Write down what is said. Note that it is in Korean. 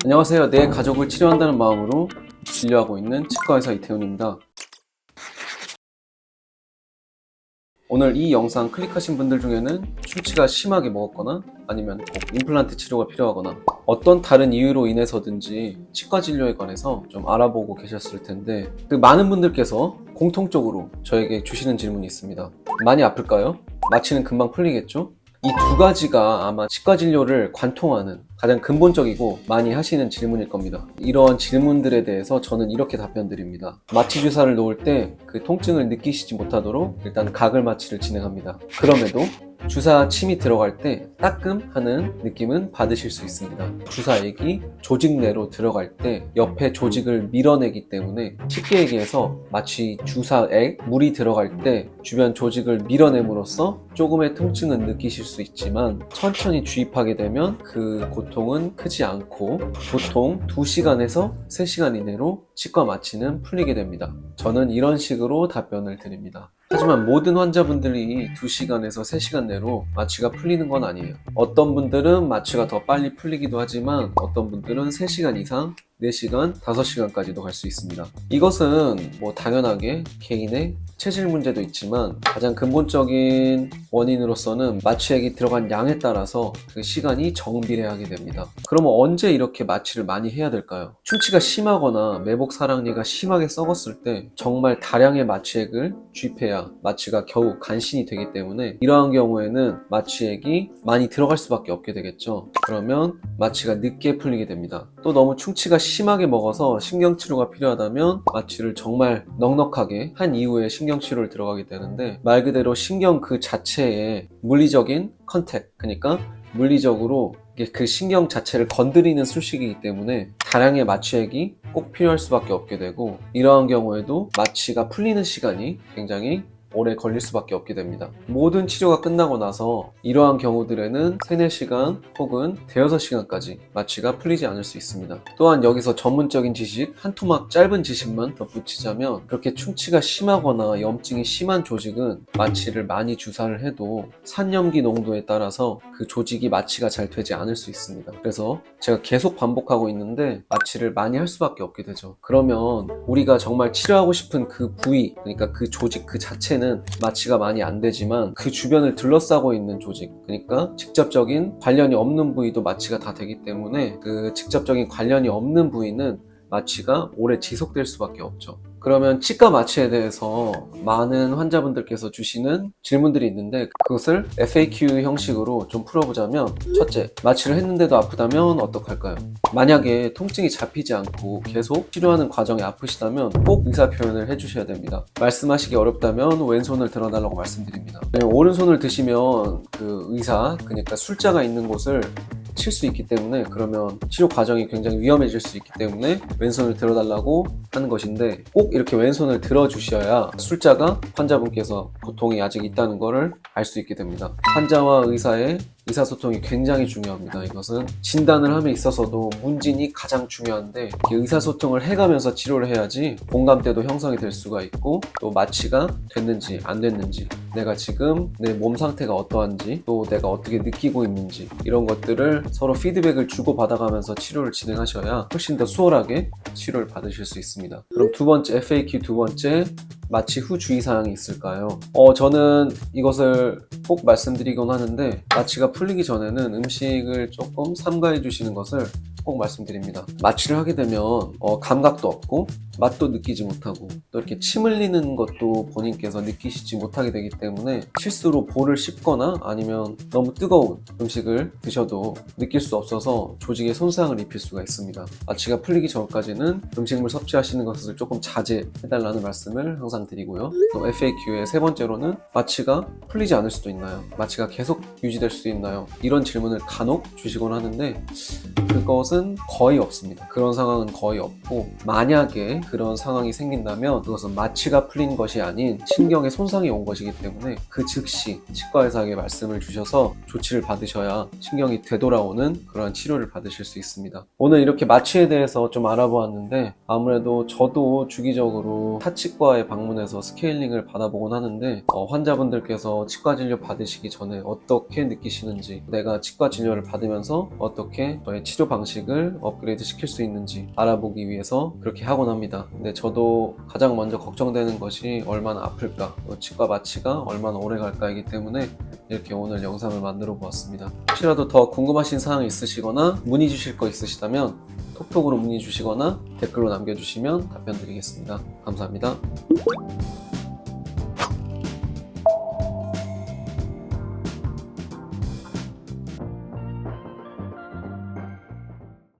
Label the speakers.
Speaker 1: 안녕하세요. 내 가족을 치료한다는 마음으로 진료하고 있는 치과의사 이태훈입니다. 오늘 이 영상 클릭하신 분들 중에는 충치가 심하게 먹었거나 아니면 꼭 임플란트 치료가 필요하거나 어떤 다른 이유로 인해서든지 치과 진료에 관해서 좀 알아보고 계셨을 텐데 그 많은 분들께서 공통적으로 저에게 주시는 질문이 있습니다. 많이 아플까요? 마취는 금방 풀리겠죠? 이 두 가지가 아마 치과 진료를 관통하는 가장 근본적이고 많이 하시는 질문일 겁니다. 이런 질문들에 대해서 저는 이렇게 답변 드립니다. 마취 주사를 놓을 때 그 통증을 느끼시지 못하도록 일단 가글 마취를 진행합니다. 그럼에도 주사 침이 들어갈 때 따끔하는 느낌은 받으실 수 있습니다. 주사액이 조직 내로 들어갈 때 옆에 조직을 밀어내기 때문에 쉽게 얘기해서 마치 주사액, 물이 들어갈 때 주변 조직을 밀어냄으로써 조금의 통증은 느끼실 수 있지만 천천히 주입하게 되면 그 고통은 크지 않고 보통 2시간에서 3시간 이내로 치과 마취는 풀리게 됩니다. 저는 이런 식으로 답변을 드립니다. 하지만 모든 환자분들이 2시간에서 3시간 내로 마취가 풀리는 건 아니에요. 어떤 분들은 마취가 더 빨리 풀리기도 하지만 어떤 분들은 3시간 이상 4시간, 5시간까지도 갈 수 있습니다. 이것은 당연하게 개인의 체질 문제도 있지만 가장 근본적인 원인으로서는 마취액이 들어간 양에 따라서 그 시간이 정비례하게 됩니다. 그러면 언제 이렇게 마취를 많이 해야 될까요? 충치가 심하거나 매복 사랑니가 심하게 썩었을 때 정말 다량의 마취액을 주입해야 마취가 겨우 간신히 되기 때문에 이러한 경우에는 마취액이 많이 들어갈 수밖에 없게 되겠죠. 그러면 마취가 늦게 풀리게 됩니다. 또 너무 충치가 심하게 먹어서 신경치료가 필요하다면 마취를 정말 넉넉하게 한 이후에 신경치료를 들어가게 되는데 말 그대로 신경 그 자체에 물리적인 컨택, 그러니까 물리적으로 그 신경 자체를 건드리는 수식이기 때문에 다량의 마취액이 꼭 필요할 수밖에 없게 되고 이러한 경우에도 마취가 풀리는 시간이 굉장히 오래 걸릴 수밖에 없게 됩니다. 모든 치료가 끝나고 나서 이러한 경우들에는 3-4시간 혹은 5-6시간까지 마취가 풀리지 않을 수 있습니다. 또한 여기서 전문적인 지식, 한 토막 짧은 지식만 덧붙이자면 그렇게 충치가 심하거나 염증이 심한 조직은 마취를 많이 주사를 해도 산염기 농도에 따라서 그 조직이 마취가 잘 되지 않을 수 있습니다. 그래서 제가 계속 반복하고 있는데 마취를 많이 할 수밖에 없게 되죠. 그러면 우리가 정말 치료하고 싶은 그 부위, 그러니까 그 조직 그 자체는 마취가 많이 안 되지만 그 주변을 둘러싸고 있는 조직, 그러니까 직접적인 관련이 없는 부위도 마취가 다 되기 때문에 그 직접적인 관련이 없는 부위는 마취가 오래 지속될 수밖에 없죠. 그러면 치과 마취에 대해서 많은 환자분들께서 주시는 질문들이 있는데 그것을 FAQ 형식으로 좀 풀어보자면 첫째, 마취를 했는데도 아프다면 어떡할까요? 만약에 통증이 잡히지 않고 계속 치료하는 과정이 아프시다면 꼭 의사 표현을 해주셔야 됩니다. 말씀하시기 어렵다면 왼손을 들어달라고 말씀드립니다. 오른손을 드시면 그 의사, 그러니까 술자가 있는 곳을 칠 수 있기 때문에 그러면 치료 과정이 굉장히 위험해질 수 있기 때문에 왼손을 들어달라고 하는 것인데 꼭 이렇게 왼손을 들어주셔야 술자가 환자분께서 고통이 아직 있다는 것을 알 수 있게 됩니다. 환자와 의사의 의사소통이 굉장히 중요합니다. 이것은 진단을 함에 있어서도 문진이 가장 중요한데 의사소통을 해가면서 치료를 해야지 공감대도 형성이 될 수가 있고 또 마취가 됐는지 안 됐는지 내가 지금 내 몸 상태가 어떠한지 또 내가 어떻게 느끼고 있는지 이런 것들을 서로 피드백을 주고받아가면서 치료를 진행하셔야 훨씬 더 수월하게 치료를 받으실 수 있습니다. 그럼 두 번째 FAQ 두 번째, 마취 후 주의사항이 있을까요? 저는 이것을 꼭 말씀드리곤 하는데 마취가 풀리기 전에는 음식을 조금 삼가해 주시는 것을 꼭 말씀드립니다. 마취를 하게 되면 감각도 없고 맛도 느끼지 못하고 또 이렇게 침 흘리는 것도 본인께서 느끼시지 못하게 되기 때문에 실수로 볼을 씹거나 아니면 너무 뜨거운 음식을 드셔도 느낄 수 없어서 조직에 손상을 입힐 수가 있습니다. 마취가 풀리기 전까지는 음식물 섭취하시는 것을 조금 자제해달라는 말씀을 항상 드리고요. 또 FAQ의 세 번째로는 마취가 풀리지 않을 수도 있나요? 마취가 계속 유지될 수도 있나요? 이런 질문을 간혹 주시곤 하는데 그것은 거의 없습니다. 그런 상황은 거의 없고 만약에 그런 상황이 생긴다면 그것은 마취가 풀린 것이 아닌 신경에 손상이 온 것이기 때문에 그 즉시 치과의사에게 말씀을 주셔서 조치를 받으셔야 신경이 되돌아오는 그러한 치료를 받으실 수 있습니다. 오늘 이렇게 마취에 대해서 좀 알아보았는데 아무래도 저도 주기적으로 타치과에 방문해서 스케일링을 받아보곤 하는데 환자분들께서 치과 진료 받으시기 전에 어떻게 느끼시는지 내가 치과 진료를 받으면서 어떻게 저의 치료 방식을 방식을 업그레이드 시킬 수 있는지 알아보기 위해서 그렇게 하곤 합니다. 근데 저도 가장 먼저 걱정되는 것이 얼마나 아플까, 또 치과 마취가 얼마나 오래 갈까이기 때문에 이렇게 오늘 영상을 만들어 보았습니다. 혹시라도 더 궁금하신 사항이 있으시거나 문의 주실 거 있으시다면 톡톡으로 문의 주시거나 댓글로 남겨주시면 답변 드리겠습니다. 감사합니다.